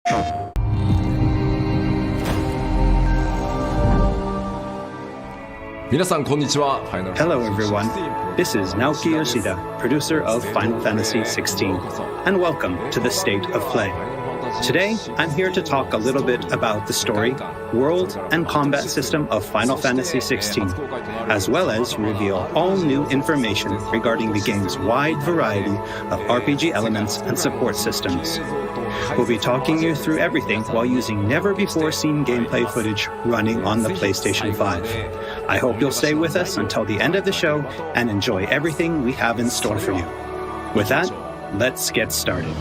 Hello everyone, this is Naoki Yoshida, producer of Final Fantasy XVI, and welcome to the State of Play. Today, I'm here to talk a little bit about the story, world, and combat system of Final Fantasy XVI, as well as reveal all new information regarding the game's wide variety of RPG elements and support systems. We'll be talking you through everything while using never-before-seen gameplay footage running on the PlayStation 5. I hope you'll stay with us until the end of the show and enjoy everything we have in store for you. With that, let's get started.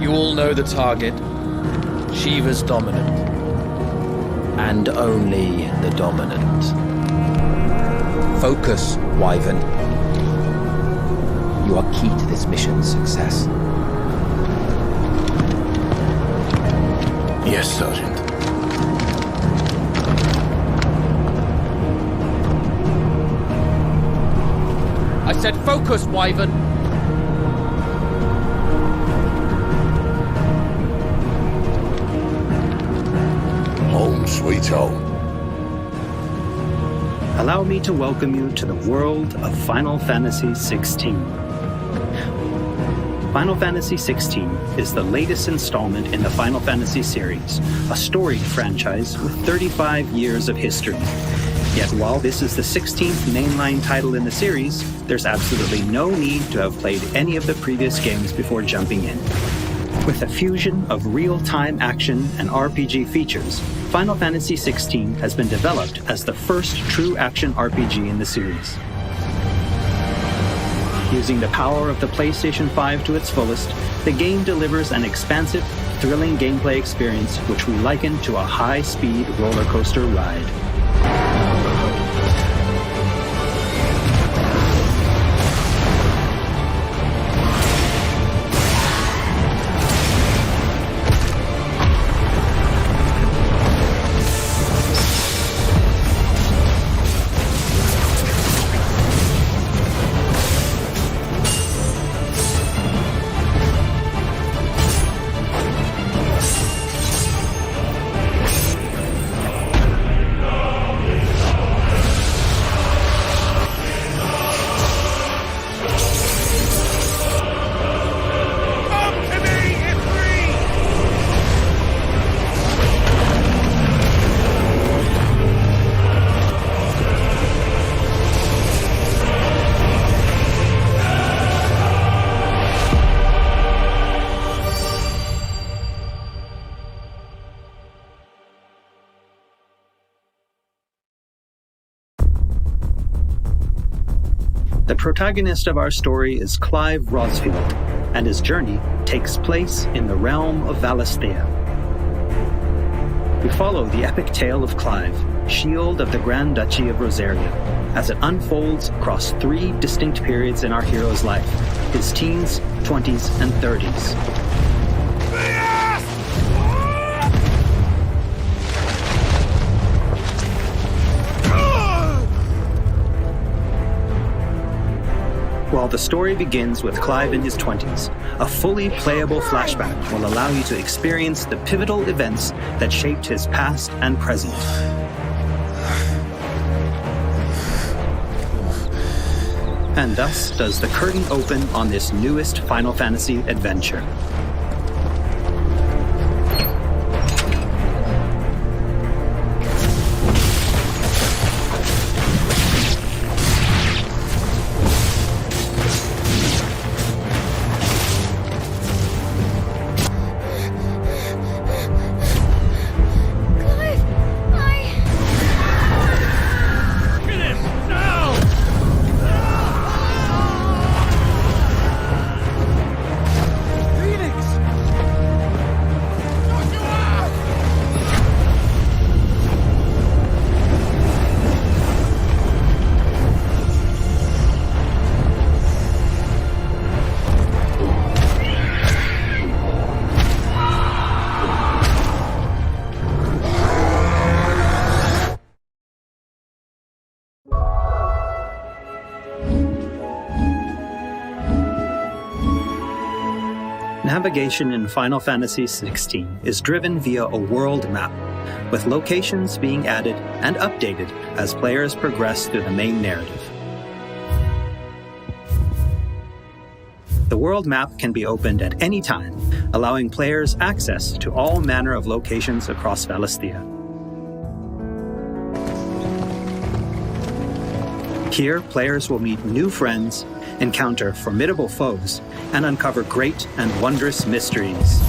You all know the target. Shiva's dominant. And only the dominant. Focus, Wyvern. You are key to this mission's success. Yes, Sergeant. I said focus, Wyvern. Home sweet home. Allow me to welcome you to the world of Final Fantasy XVI. Final Fantasy XVI is the latest installment in the Final Fantasy series, a storied franchise with 35 years of history. Yet while this is the 16th mainline title in the series, there's absolutely no need to have played any of the previous games before jumping in. With a fusion of real-time action and RPG features, Final Fantasy XVI has been developed as the first true action RPG in the series. Using the power of the PlayStation 5 to its fullest, the game delivers an expansive, thrilling gameplay experience which we liken to a high-speed roller coaster ride. The protagonist of our story is Clive Rosfield, and his journey takes place in the realm of Valisthea. We follow the epic tale of Clive, Shield of the Grand Duchy of Rosaria, as it unfolds across 3 distinct periods in our hero's life: his teens, 20s, and 30s. While the story begins with Clive in his 20s, a fully playable flashback will allow you to experience the pivotal events that shaped his past and present. And thus does the curtain open on this newest Final Fantasy adventure. Phoenix! Navigation in Final Fantasy XVI is driven via a world map, with locations being added and updated as players progress through the main narrative. The world map can be opened at any time, allowing players access to all manner of locations across Valisthea. Here, players will meet new friends, encounter formidable foes, and uncover great and wondrous mysteries.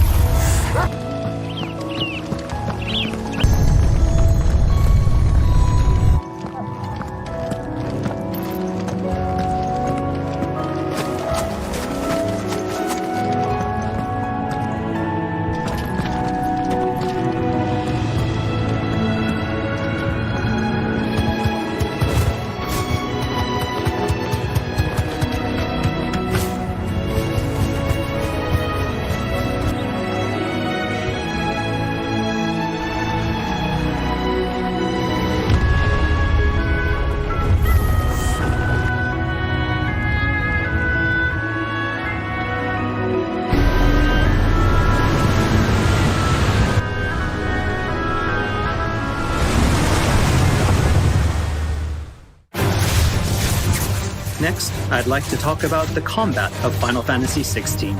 Next, I'd like to talk about the combat of Final Fantasy XVI.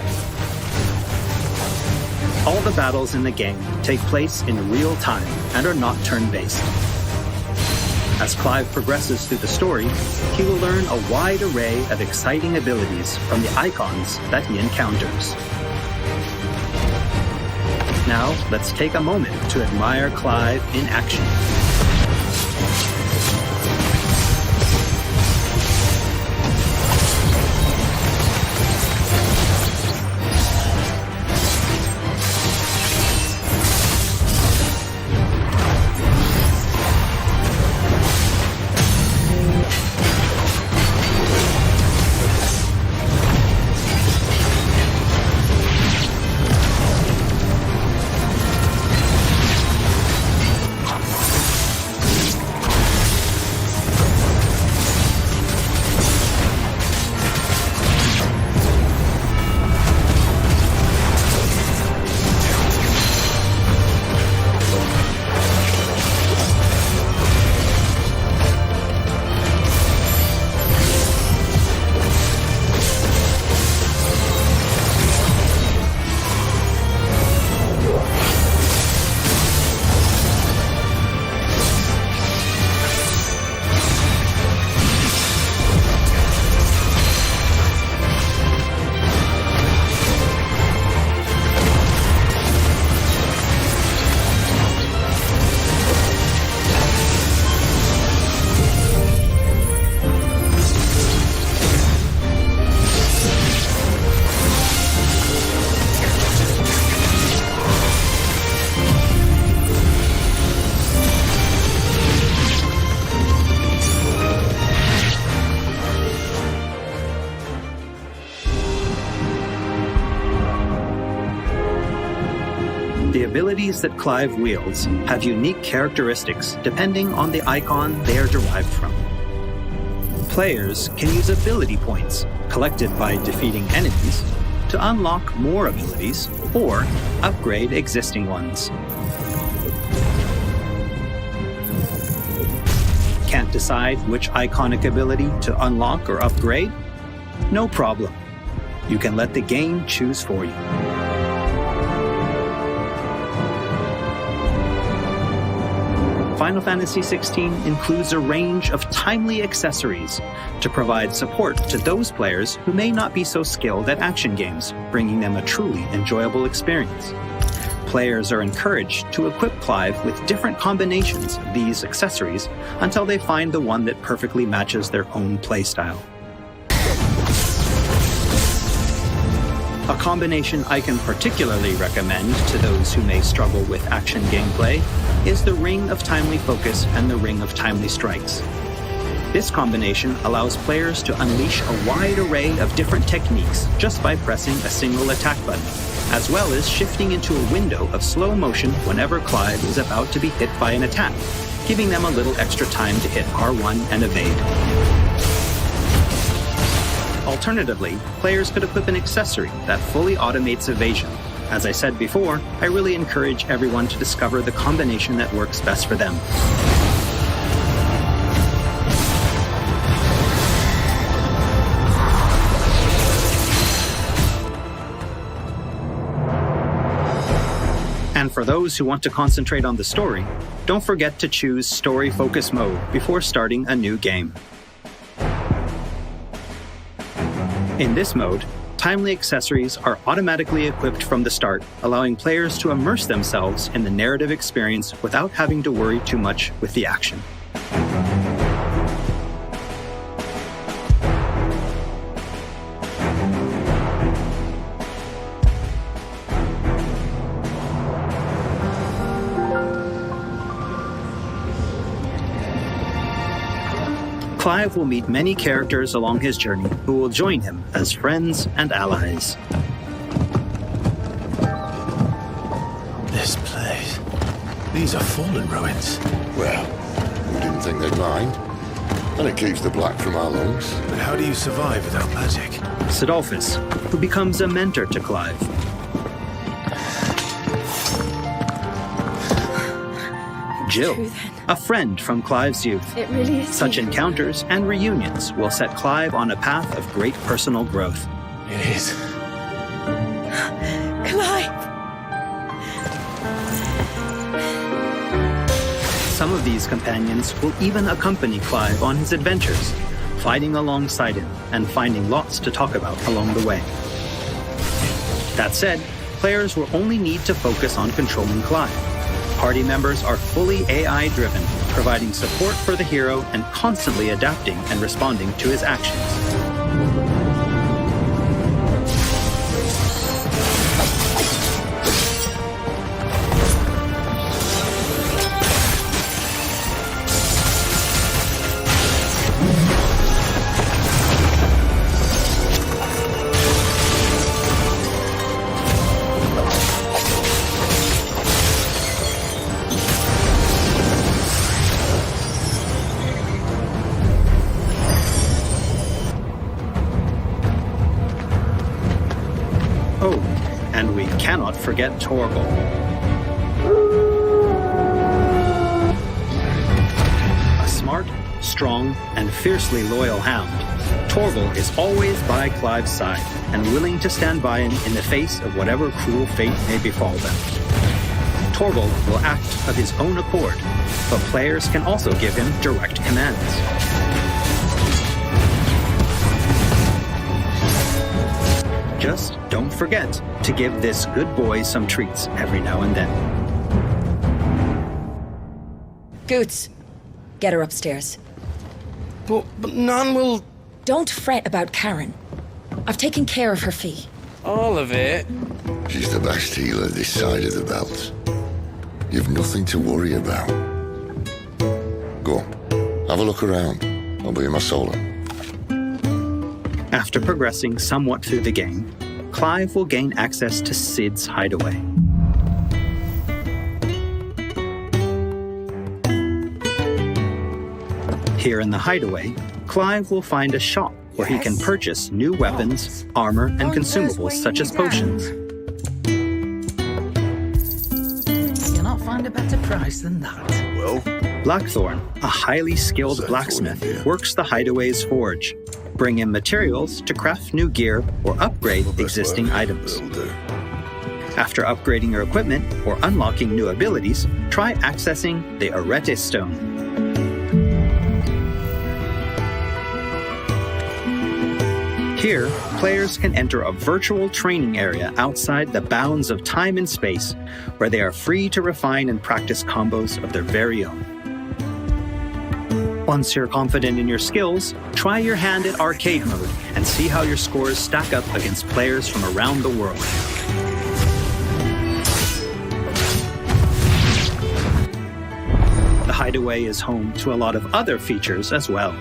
All the battles in the game take place in real time and are not turn-based. As Clive progresses through the story, he will learn a wide array of exciting abilities from the Eikons that he encounters. Now, let's take a moment to admire Clive in action. The abilities that Clive wields have unique characteristics depending on the Eikon they are derived from. Players can use ability points, collected by defeating enemies, to unlock more abilities or upgrade existing ones. Can't decide which iconic ability to unlock or upgrade? No problem. You can let the game choose for you. Final Fantasy XVI includes a range of timely accessories to provide support to those players who may not be so skilled at action games, bringing them a truly enjoyable experience. Players are encouraged to equip Clive with different combinations of these accessories until they find the one that perfectly matches their own playstyle. A combination I can particularly recommend to those who may struggle with action gameplay is the Ring of Timely Focus and the Ring of Timely Strikes. This combination allows players to unleash a wide array of different techniques just by pressing a single attack button, as well as shifting into a window of slow motion whenever Clive is about to be hit by an attack, giving them a little extra time to hit R1 and evade. Alternatively, players could equip an accessory that fully automates evasion. As I said before, I really encourage everyone to discover the combination that works best for them. And for those who want to concentrate on the story, don't forget to choose Story Focus Mode before starting a new game. In this mode, timely accessories are automatically equipped from the start, allowing players to immerse themselves in the narrative experience without having to worry too much with the action. Clive will meet many characters along his journey who will join him as friends and allies. This place. These are fallen ruins. Well, we didn't think they'd mind. And it keeps the black from our lungs. But how do you survive without magic? Sidolphus, who becomes a mentor to Clive. Jill, a friend from Clive's youth. It really is. Such encounters and reunions will set Clive on a path of great personal growth. It is. Clive! Some of these companions will even accompany Clive on his adventures, fighting alongside him and finding lots to talk about along the way. That said, players will only need to focus on controlling Clive. Party members are fully AI-driven, providing support for the hero and constantly adapting and responding to his actions. Oh, and we cannot forget Torgal. A smart, strong, and fiercely loyal hound, Torgal is always by Clive's side and willing to stand by him in the face of whatever cruel fate may befall them. Torgal will act of his own accord, but players can also give him direct commands. Just don't forget to give this good boy some treats every now and then. Goots, get her upstairs. But none will... Don't fret about Karen. I've taken care of her fee. All of it? She's the best healer this side of the belt. You've nothing to worry about. Go on, have a look around. I'll be in my solo. After progressing somewhat through the game, Clive will gain access to Sid's hideaway. Here in the hideaway, Clive will find a shop where he can purchase new weapons, armor, and consumables such as potions. You'll not find a better price than that. Well, Blackthorn, a highly skilled blacksmith, works the hideaway's forge, bring in materials to craft new gear or upgrade existing items. After upgrading your equipment or unlocking new abilities, try accessing the Arete Stone. Here, players can enter a virtual training area outside the bounds of time and space, where they are free to refine and practice combos of their very own. Once you're confident in your skills, try your hand at arcade mode and see how your scores stack up against players from around the world. The hideaway is home to a lot of other features as well.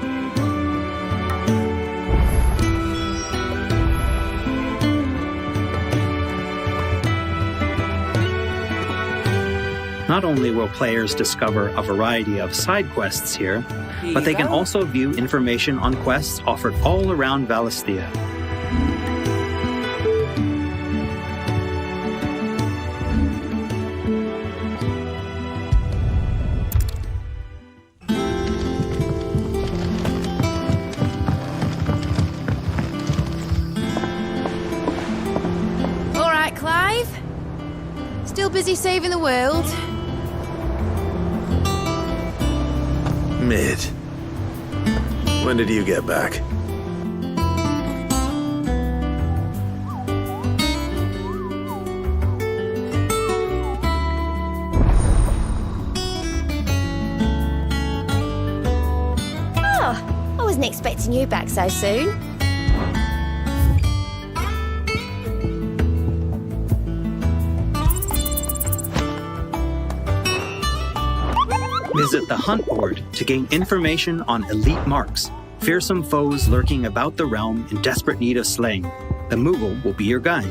Not only will players discover a variety of side quests here, but they can also view information on quests offered all around Valisthea. All right, Clive. Still busy saving the world? Mid. When did you get back? Oh, I wasn't expecting you back so soon. Visit the hunt board to gain information on elite marks, fearsome foes lurking about the realm in desperate need of slaying. The Moogle will be your guide.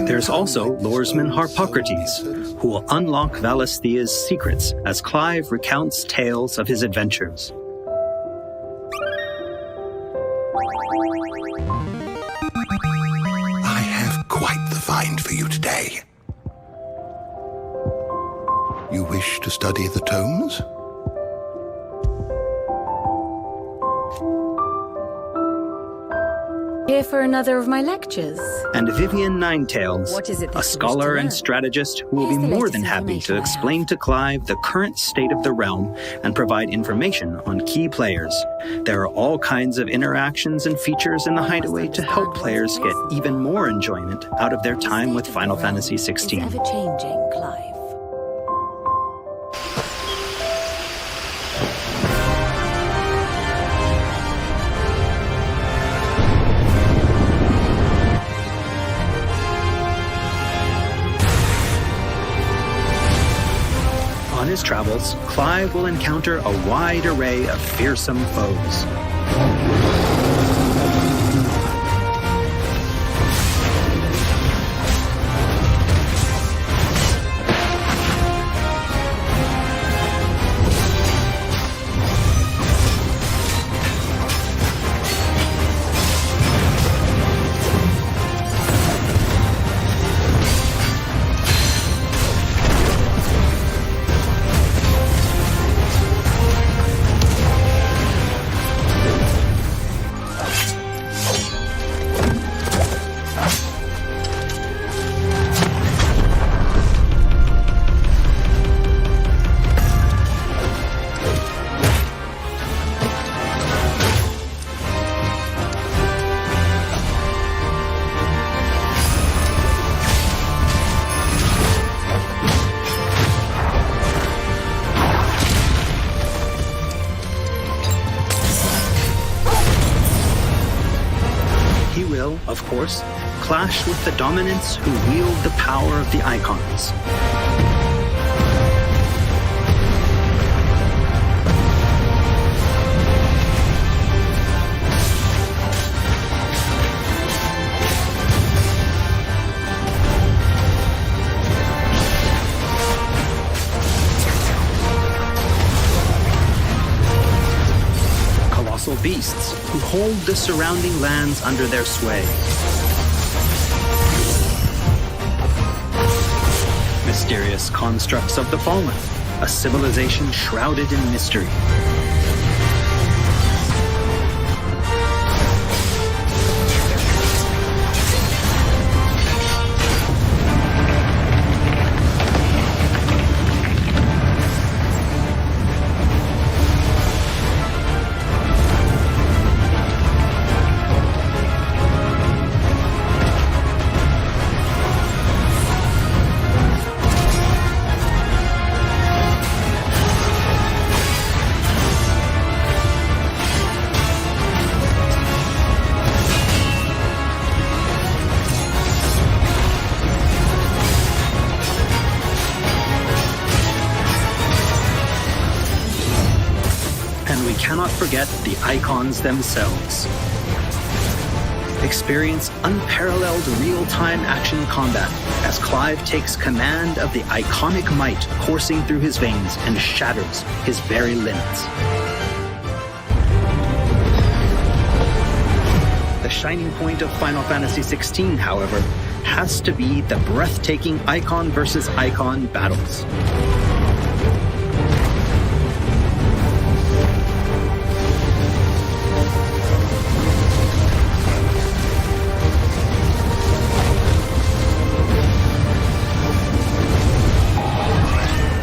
There's also Lordesman Harpocrates, who will unlock Valisthea's secrets as Clive recounts tales of his adventures. I have quite the find for you today. You wish to study the tomes? Here for another of my lectures. And Vivian Ninetails, What is it that a you scholar wish to and learn? strategist who will Here's be the more latest than happy to information I have. explain to Clive the current state of the realm and provide information on key players. There are all kinds of interactions and features in the Hideaway to help players get even more enjoyment out of their time with Final Fantasy Is XVI. ever changing, Clive. On his travels, Clive will encounter a wide array of fearsome foes. He will, of course, clash with the dominants who wield the power of the Eikons. Colossal beasts who hold the surrounding lands under their sway. Mysterious constructs of the fallen, a civilization shrouded in mystery. forget the Eikons themselves. Experience unparalleled real-time action combat as Clive takes command of the iconic might coursing through his veins and shatters his very limits. The shining point of Final Fantasy XVI, however, has to be the breathtaking Eikon versus Eikon battles.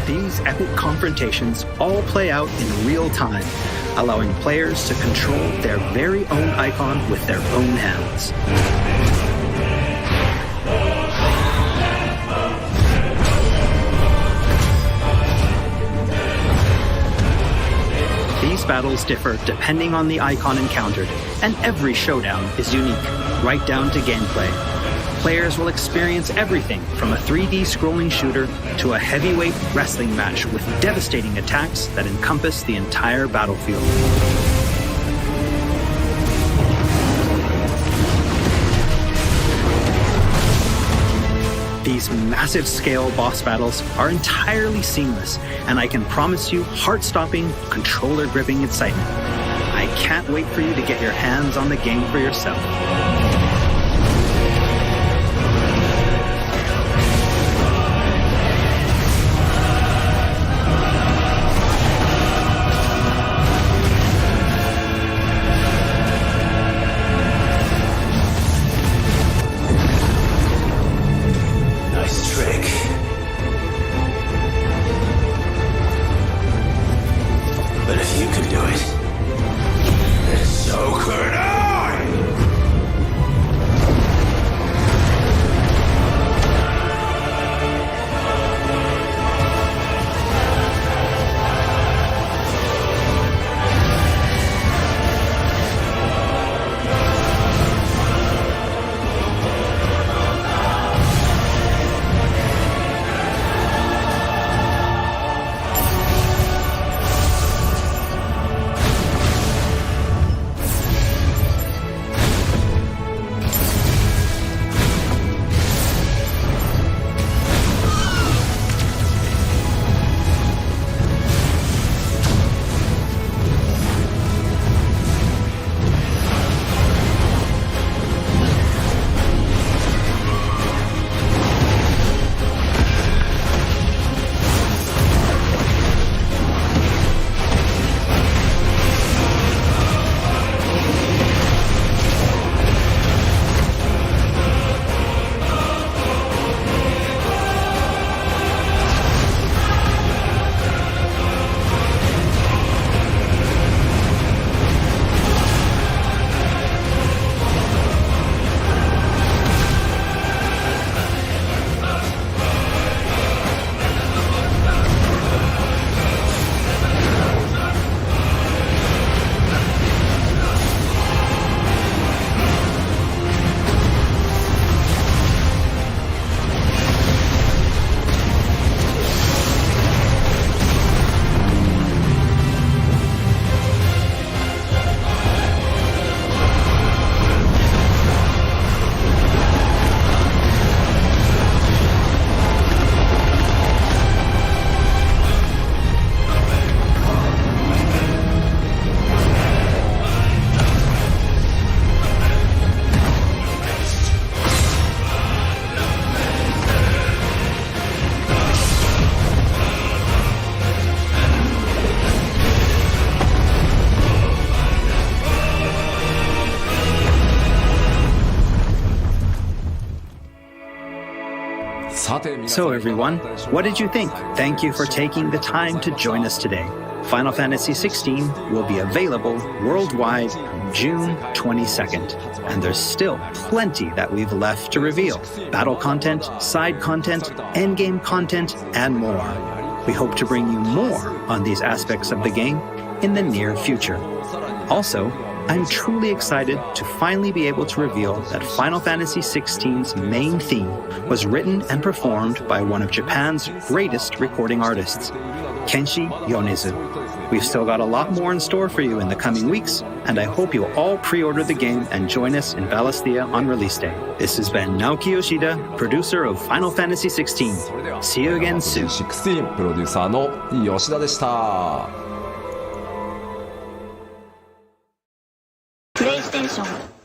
These epic confrontations all play out in real time, allowing players to control their very own Eikon with their own hands. These battles differ depending on the Eikon encountered, and every showdown is unique, right down to gameplay. Players will experience everything from a 3D scrolling shooter to a heavyweight wrestling match with devastating attacks that encompass the entire battlefield. These massive-scale boss battles are entirely seamless, and I can promise you heart-stopping, controller-gripping excitement. I can't wait for you to get your hands on the game for yourself. So everyone, what did you think? Thank you for taking the time to join us today. Final Fantasy XVI will be available worldwide June 22nd, and there's still plenty that we've left to reveal. Battle content, side content, endgame content, and more. We hope to bring you more on these aspects of the game in the near future. Also, I'm truly excited to finally be able to reveal that Final Fantasy XVI's main theme was written and performed by one of Japan's greatest recording artists, Kenshi Yonezu. We've still got a lot more in store for you in the coming weeks, and I hope you'll all pre-order the game and join us in Valisthea on release day. This has been Naoki Yoshida, producer of Final Fantasy XVI. See you again soon. 16プロデューサーの吉田でした。プレイステーション